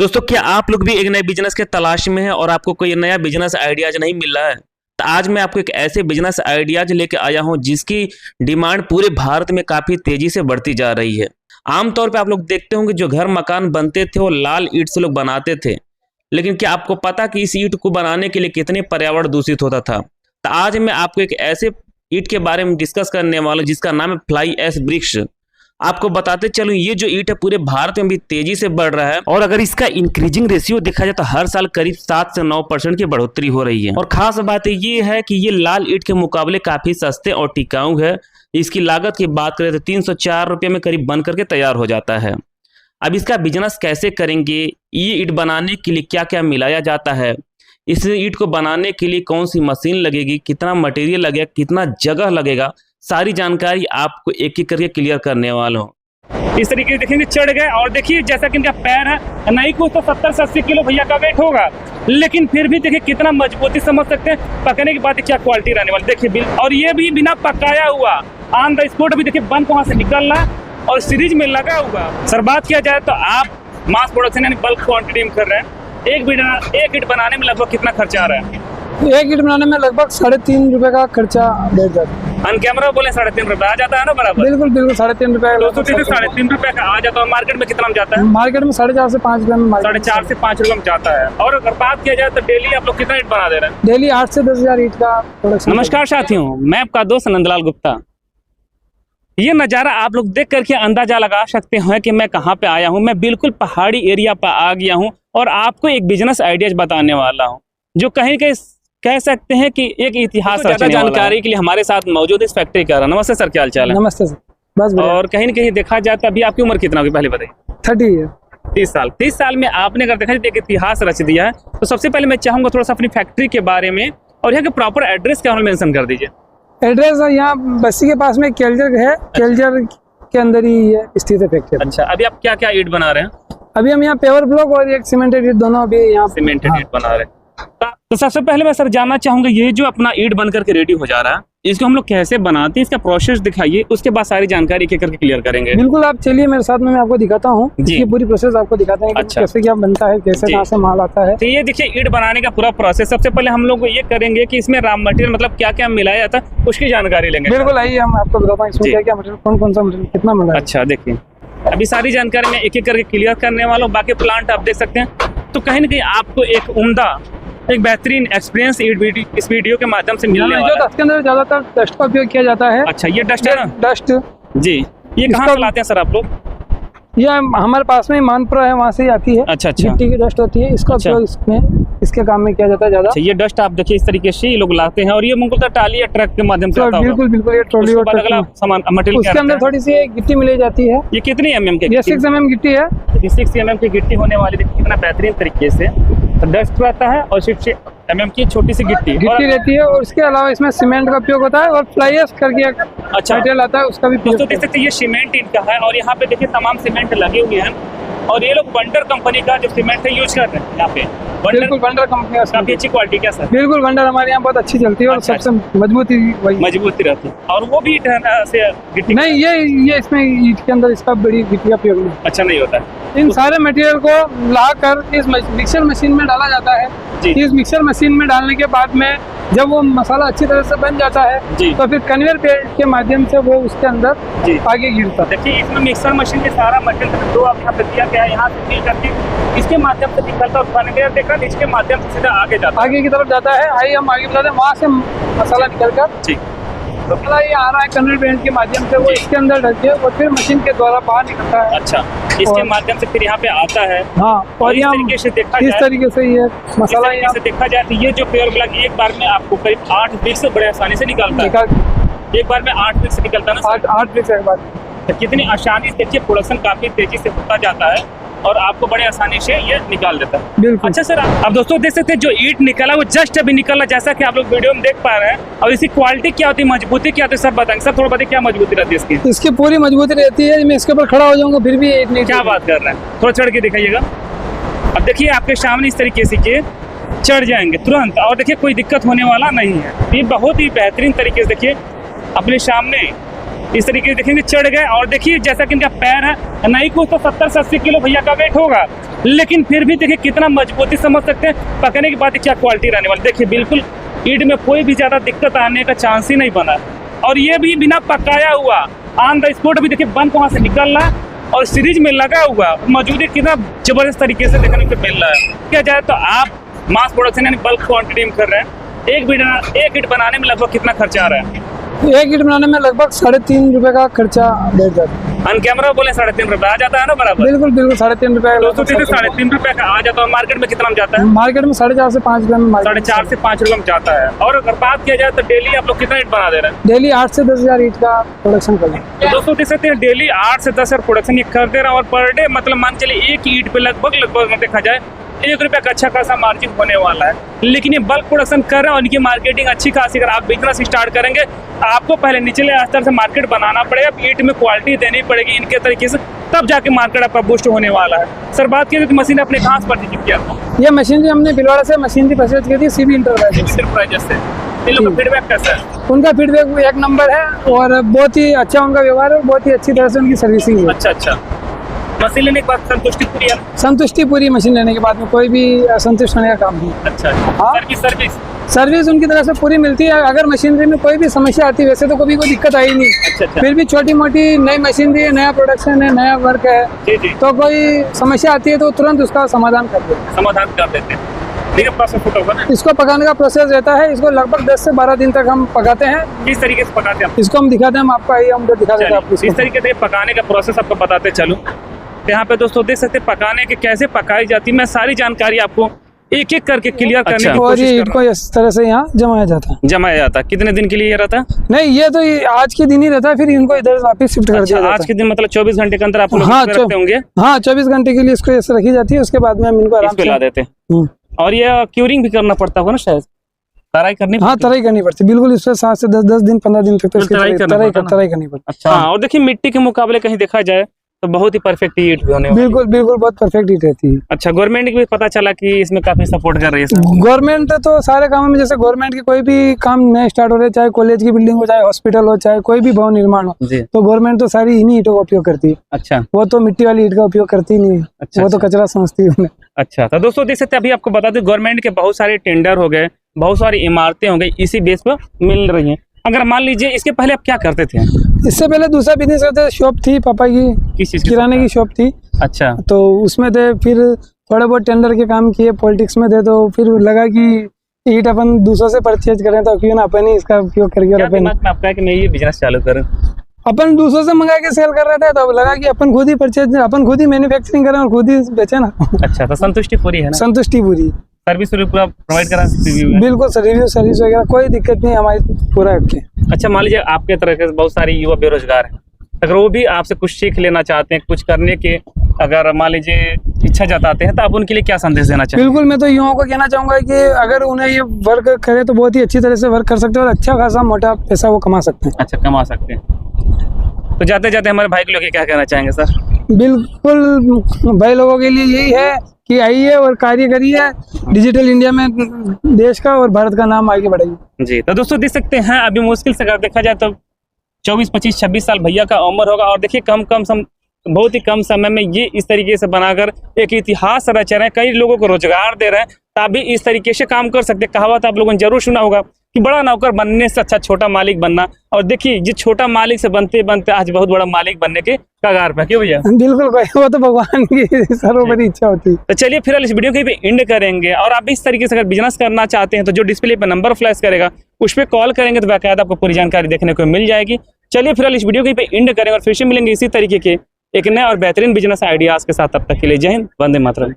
दोस्तों, क्या आप लोग भी एक नए बिजनेस के तलाश में हैं और आपको कोई नया बिजनेस आइडियाज नहीं मिल रहा है? तो आज मैं आपको एक ऐसे बिजनेस आइडियाज लेके आया हूं जिसकी डिमांड पूरे भारत में काफी तेजी से बढ़ती जा रही है। आमतौर पे आप लोग देखते होंगे जो घर मकान बनते थे वो लाल ईंट से लोग बनाते थे, लेकिन क्या आपको पता कि इस ईंट को बनाने के लिए कितने पर्यावरण दूषित होता था? तो आज मैं आपको एक ऐसे ईंट के बारे में डिस्कस करने वाला हूं जिसका नाम है फ्लाई ऐश ब्रिक्स। आपको बताते चलूं, ये जो ईंट है पूरे भारत में भी तेजी से बढ़ रहा है और अगर इसका इंक्रीजिंग रेशियो देखा जाए तो हर साल करीब 7 से 9% की बढ़ोतरी हो रही है। और खास बात ये है कि ये लाल ईंट के मुकाबले काफी सस्ते और टिकाऊ है। इसकी लागत की बात करें तो 304 रुपये में करीब बन करके तैयार हो जाता है। अब इसका बिजनेस कैसे करेंगे, ये ईंट बनाने के लिए क्या क्या मिलाया जाता है, इस ईंट को बनाने के लिए कौन सी मशीन लगेगी, कितना मटेरियल लगेगा, कितना जगह लगेगा, सारी जानकारी आपको एक एक करके क्लियर करने वाला हूँ। इस तरीके से देखेंगे चढ़ गए और देखिए जैसा कि इनका पैर है, नहीं कुछ तो 70 से 80 किलो भैया का वेट होगा, लेकिन फिर भी देखिए कितना मजबूती समझ सकते हैं। पकने के बाद क्या क्वालिटी रहने वाली देखिए। और ये भी बिना पकाया हुआ ऑन द स्पॉट भी देखिए बन वहां से निकलना और सीरीज में लगा हुआ। सर बात किया जाए तो आप मास प्रोडक्शन यानी बल्क क्वांटिटी में कर रहे हैं। एक ईंट बनाने में लगभग कितना खर्चा आ रहा है? एक ईंट बनाने में लगभग 3.5 रुपए का खर्चा बैठ जाता है। ऑन कैमरा बोले 3.5 रुपए आ जाता है ना बराबर? बिल्कुल 3.5 रुपए। दोस्तों 3.5 रुपए का आ जाता है। मार्केट में कितना में जाता है? मार्केट में 4.5 से 5 रुपए में 4.5 से 5 रुपए में जाता है। और अगर बात किया जाए तो डेली आप लोग कितना ईंट बना दे रहे हैं? डेली 8 से 10 हजार ईंट का प्रोडक्शन। नमस्कार साथियों, मैं आपका दोस्त नंदलाल गुप्ता। ये नज़ारा आप लोग देख करके अंदाजा लगा सकते हैं कि मैं कहाँ पे आया हूँ। मैं बिल्कुल पहाड़ी एरिया पर आ गया हूँ और आपको एक बिजनेस आइडियाज बताने वाला हूँ जो कहीं कहीं कह सकते हैं कि एक इतिहास। ज़्यादा जानकारी के लिए हमारे साथ मौजूद इस फैक्ट्री का। नमस्ते सर, क्या हाल चाल है? नमस्ते सर, बस। और कहीं न कहीं देखा जाए तो अभी आपकी उम्र कितना होगी पहले बताइए? 30 है। 30 साल में आपने अगर देखा जाए एक इतिहास रच दिया है। तो सबसे पहले मैं चाहूँगा थोड़ा सा अपनी फैक्ट्री के बारे में और यहाँ के प्रॉपर एड्रेस क्या मेंशन कर दीजिए। एड्रेस यहाँ बस्सी के पास में केलजर है। केलजर के अंदर ही स्थित है फैक्ट्री। अच्छा, अभी आप क्या क्या ईंट बना रहे हैं? अभी हम यहाँ पेवर ब्लॉक और एक सीमेंटेड ईंट, दोनों अभी यहाँ सीमेंटेड ईंट बना रहे हैं। तो सबसे पहले मैं सर जानना चाहूंगा, ये जो अपना ईंट बन करके रेडी हो जा रहा है, इसको हम लोग कैसे बनाते हैं, इसका प्रोसेस दिखाइए, उसके बाद सारी जानकारी एक एक करके क्लियर करेंगे। बिल्कुल, आप चलिए मेरे साथ में, मैं आपको दिखाता हूँ। इसकी पूरी प्रोसेस आपको दिखाते हैं। अच्छा। कैसे क्या बनता है, कैसे कहाँ से माल आता है। तो ये देखिए ईंट बनाने का पूरा प्रोसेस। सबसे पहले हम लोग ये करेंगे कि इसमें रॉ मटेरियल मतलब क्या क्या मिलाया जाता है उसकी जानकारी लेंगे। बिल्कुल, आइए हम आपको बताता हूँ इसमें क्या क्या मटेरियल, कौन कौन सा मटेरियल कितना मिला है। अच्छा, देखिए अभी सारी जानकारी मैं एक एक करके क्लियर करने वाला हूँ। बाकी प्लांट आप देख सकते हैं। तो कहीं ना कहीं आपको एक उम्दा, एक बेहतरीन एक्सपीरियंस इस वीडियो के माध्यम से मिलने वाला है। इसके अंदर ज्यादातर डस्ट का उपयोग किया जाता है। अच्छा, ये डस्ट है ना? डस्ट जी। ये कहाँ से लाते हैं सर आप लोग? ये हमारे पास में मानपुरा है, वहाँ से ही आती है। अच्छा। मिट्टी की डस्ट होती है, इसका उपयोग इसके काम में किया जाता है ज्यादा। अच्छा, ये डस्ट आप देखिए इस तरीके से ये लोग लाते हैं और ये मुझे ट्राली या ट्रक के माध्यम से आता होगा। बिल्कुल बिल्कुल, ये ट्रॉली और अगला सामान मटेरियल उसके अंदर थोड़ी सी गिट्टी मिलाई जाती है। ये कितनी mm की? ये 6 mm गिट्टी है। 6 mm की गिट्टी होने वाली, देखिए कितना बेहतरीन तरीके से डस्ट रहता है और 6 mm की छोटी सी गिट्टी रहती है। और इसके अलावा इसमें सीमेंट का उपयोग होता है और फ्लाई ऐश करके एक मटेरियल आता है, उसका भी दोस्तों देख सकते हैं। ये सीमेंट इनका है और यहाँ पे देखिए तमाम सीमेंट लगे हुए हैं और ये लोग वंडर कंपनी का जो सीमेंट है यूज कर रहे हैं यहाँ पे। बिल्कुल, वंडर कंपनी का काफी अच्छी क्वालिटी क्या सर? बिल्कुल, वंडर हमारे यहाँ बहुत अच्छी चलती है और सबसे मजबूती रहती है। और वो भी गिट्टी नहीं, ये इसमें ईंट के अंदर इसका बड़ी गिट्टी का उपयोग नहीं। अच्छा, नहीं होता है। इन सारे मटेरियल को लाकर इस मिक्सर मशीन में डाला जाता है। इस मिक्सर मशीन में डालने के बाद में जब वो मसाला अच्छी तरह से बन जाता है तो फिर कन्वेयर बेल्ट के माध्यम से वो उसके अंदर आगे गिरता है। देखिए इसमें मिक्सर मशीन में सारा मटेरियल जो आप यहाँ पे दिया गया है, यहाँ से फिल करके इसके माध्यम से निकलता है। कन्वेयर देखा इसके माध्यम से सीधा आगे जाता है, आगे की तरफ जाता है। आइए हम आगे बताते हैं, वहाँ से मसाला निकल कर तो ये आ रहा है कन्वेयर बेल्ट के माध्यम से, वो इसके अंदर ढल के और फिर मशीन के द्वारा बाहर निकलता है। अच्छा, इसके माध्यम से फिर यहाँ पे आता है। हाँ, और इस तरीके से देखा इस तरीके से ये मसाला यहाँ से देखा जाए तो ये जो पेयर ब्लॉक एक बार में आपको करीब 8 ब्रिक्स बड़े आसानी से निकलता है। एक बार में 8 ब्रिक्स निकलता है ना? 8 ब्रिक्स एक बार। तो कितनी आसानी से देखिए प्रोडक्शन काफी तेजी से होता जाता है और आपको बड़े आसानी से ये निकाल देता है। अच्छा सर, अब दोस्तों देख सकते हैं जो ईंट निकला वो जस्ट अभी निकला, जैसा कि आप लोग वीडियो में देख पा रहे हैं। और इसकी क्वालिटी क्या होती है, मजबूती क्या होती है, सब बताएंगे सर। थोड़ा बताइए क्या मजबूती रहती है इसकी? इसकी पूरी मजबूती रहती है। मैं इसके ऊपर खड़ा हो जाऊंगा फिर भी ईंट नहीं। क्या बात कर रहे हैं, थोड़ा चढ़ के दिखाइएगा। अब देखिए आपके सामने इस तरीके से ये चढ़ जाएंगे तुरंत और देखिए कोई दिक्कत होने वाला नहीं है। ये बहुत ही बेहतरीन तरीके से देखिए अपने सामने इस तरीके से देखेंगे चढ़ गए और देखिए जैसा कि इनका पैर है, नहीं कुछ तो 70 से 80 किलो भैया का वेट होगा, लेकिन फिर भी देखिए कितना मजबूती समझ सकते हैं, पकने के बाद क्या क्वालिटी रहने वाली। देखिए बिल्कुल ईंट में कोई भी ज़्यादा दिक्कत आने का चांस ही नहीं बना, और ये भी बिना पकाया हुआ ऑन द स्पॉट भी देखिए बंद वहाँ से निकल रहा है और सीरीज में लगा हुआ मौजूद कितना जबरदस्त तरीके से देखने को मिल रहा है। क्या जाए तो आप मास प्रोडक्शन यानी बल्क क्वांटिटी में कर रहे हैं, एक ईंट बनाने में लगभग कितना खर्चा आ रहा है? एक ईंट बनाने में लगभग 3.5 रुपए का खर्चा बैठ जाता है। ऑन कैमरा बोले 3.5 रुपए आ जाता है ना बराबर? बिल्कुल बिल्कुल 3.5 रुपए। दोस्तों 3.5 रुपए का आ जाता है। मार्केट में कितना में जाता है? मार्केट में 4.5 से 5 रुपए में 4.5 से 5 रुपए में जाता है। और अगर बात किया जाए तो डेली आप लोग कितना ईंट बना दे रहे हैं? डेली 8 से 10 हजार ईंट का प्रोडक्शन कर रहे हैं। तो दोस्तों देख सकते हैं डेली 8 से 10 हजार प्रोडक्शन ये कर दे रहा है, और पर डे मतलब मान चलिए एक ईंट पे लगभग देखा जाए 1 रुपया का अच्छा खासा मार्जिन होने वाला है। लेकिन ये बल्क प्रोडक्शन कर रहे हैं और इनकी मार्केटिंग अच्छी खासी, अगर आप बिजनेस स्टार्ट करेंगे आपको पहले निचले स्तर से मार्केट बनाना पड़ेगा, ईंट में क्वालिटी देनी पड़ेगी इनके तरीके से, तब जाके मार्केट आपका बूस्ट होने वाला है। सर बात की तो मशीन अपने कहाँ से परचेज किया? ये मशीन हमने भिलवाड़ा से मशीन की परचेज की थी, सीबी इंटरप्राइजेस से। इन लोगों का फीडबैक कैसा है? उनका फीडबैक एक नंबर है और बहुत ही अच्छा उनका व्यवहार है और बहुत ही अच्छी तरह से उनकी सर्विसिंग है। अच्छा मशीन लेने के बाद संतुष्टि पूरी है? संतुष्टि पूरी, मशीन लेने के बाद में कोई भी असंतुष्ट होने का काम नहीं। अच्छा हाँ, सर्विस उनकी तरफ से पूरी मिलती है। अगर मशीनरी में कोई भी समस्या आती है, वैसे तो कभी कोई दिक्कत आई नहीं। अच्छा। फिर भी छोटी मोटी नई मशीनरी है, नया प्रोडक्शन है, नया वर्क है, तो कोई समस्या आती है तो तुरंत उसका समाधान कर देते हैं। इसको पकाने का प्रोसेस रहता है, इसको लगभग 10 से 12 दिन तक हम पकाते हैं। किस तरीके से पकाते हैं? इसको हम दिखाते हैं, हम आपको आइए हम दिखा देते हैं आपको। इस तरीके से पकाने का प्रोसेस आपको बताते चलूं। यहाँ पे दोस्तों देख सकते हैं पकाने के कैसे पकाई जाती है, मैं सारी जानकारी आपको एक एक करके क्लियर करने की कोशिश कर रहा हूं। इनको इस तरह से यहाँ जमाया जाता है। कितने दिन के लिए ये रहता है? नहीं, ये तो आज के दिन ही रहता है, फिर इनको इधर वापस शिफ्ट कर दिया जाता है। आज के दिन मतलब 24 घंटे के अंदर आप लोग रखते होंगे? हाँ, 24 घंटे के लिए इसको ऐसे रखी जाती है, उसके बाद में हम इनको आराम से ला देते हैं। और ये क्यूरिंग भी करना पड़ता होगा ना शायद? तराई करनी पड़ती? हाँ, तराई करनी पड़ती है बिल्कुल। इससे 7 से 10 दिन 15 दिन तक तराई करनी पड़ती है। अच्छा। और देखिए मिट्टी के मुकाबले कहीं देखा जाए तो बहुत ही परफेक्ट ईंट भी होने बिल्कुल बहुत परफेक्ट ईंट रहती है। अच्छा, गवर्नमेंट की भी पता चला कि इसमें काफी सपोर्ट कर रही है। गवर्नमेंट तो सारे कामों में, जैसे गवर्नमेंट के कोई भी काम नए स्टार्ट हो रहे, चाहे कॉलेज की बिल्डिंग हो, चाहे हॉस्पिटल हो, चाहे कोई भी भवन निर्माण हो, तो गवर्नमेंट तो सारी इन्हीं ईंटों का उपयोग करती है। अच्छा। वो तो मिट्टी वाली ईंट का उपयोग करती नहीं है। अच्छा, वो तो कचरा समझती है। अच्छा, तो दोस्तों देख सकते अभी आपको बता दें गवर्नमेंट के बहुत सारे टेंडर हो गए, बहुत सारी इमारतें हो गई, इसी बेस पर मिल रही हैं। अगर मान लीजिए इसके पहले आप क्या करते थे? इससे पहले दूसरा बिजनेस करते थे, शॉप थी पापा की, किस चीज की? किराने की शॉप थी। अच्छा। तो उसमें थे, फिर थोड़े बहुत टेंडर के काम किए, पॉलिटिक्स में थे, तो फिर लगा कि ईंट अपन दूसरों से परचेज करें तो क्यों ना अपन ही इसका उपयोग करके आपका कि मैं ये बिजनेस चालू करूं। अपन दूसरों से मंगा के सेल कर रहे थे, तो लगा कि अपन खुद ही परचेज, अपन खुद ही मैन्युफैक्चरिंग करें और खुद ही बेचे ना। अच्छा, तो संतुष्टि पूरी है ना? संतुष्टि पूरी, सर्विस पूरा प्रोवाइड करा? बिल्कुल सर, रिव्यू सर्विस वगैरह कोई दिक्कत नहीं हमारी, पूरा ओके। अच्छा, मान लीजिए आपके तरह के बहुत सारे युवा बेरोजगार हैं, अगर वो भी आपसे कुछ सीख लेना चाहते हैं, कुछ करने के अगर मान लीजिए इच्छा जताते हैं, तो आप उनके लिए क्या संदेश देना चाहेंगे? बिल्कुल, मैं तो युवाओं को कहना चाहूंगा कि अगर उन्हें ये वर्क करे तो बहुत ही अच्छी तरह से वर्क कर सकते हैं और अच्छा खासा मोटा पैसा वो कमा सकते हैं। अच्छा, कमा सकते हैं। तो जाते जाते हमारे भाई के लोग क्या कहना चाहेंगे सर? बिल्कुल, भाई लोगों के लिए यही है कि आइए और कार्य करिए डिजिटल इंडिया में, देश का और भारत का नाम आगे बढ़ाइए। जी, तो दोस्तों देख सकते हैं अभी मुश्किल से अगर देखा जाए तो 24, 25, 26 साल भैया का उम्र होगा, और देखिए बहुत ही कम समय में ये इस तरीके से बनाकर एक इतिहास रच रहे हैं, कई लोगों को रोजगार दे रहे हैं। तब भी इस तरीके से काम कर सकते। कहावत आप लोगों ने जरूर सुना होगा कि बड़ा नौकर बनने से अच्छा छोटा मालिक बनना, और देखिए ये छोटा मालिक से बनते बनते आज बहुत बड़ा मालिक बनने के कगार पे। क्यों भैया? बिल्कुल, वो तो भगवान की सर्वोपरि इच्छा होती है। तो चलिए फिर इस वीडियो के पे एंड करेंगे, और आप इस तरीके से अगर बिजनेस करना चाहते हैं तो जो डिस्प्ले पे नंबर फ्लैश करेगा उस पर कॉल करेंगे तो बाकायदा आपको पूरी जानकारी देखने को मिल जाएगी। चलिए फिर इस वीडियो के पे एंड करेंगे और फिर से मिलेंगे इसी तरीके के एक नए और बेहतरीन बिजनेस आइडियाज के साथ। तब तक के लिए जय हिंद, वंदे मातरम।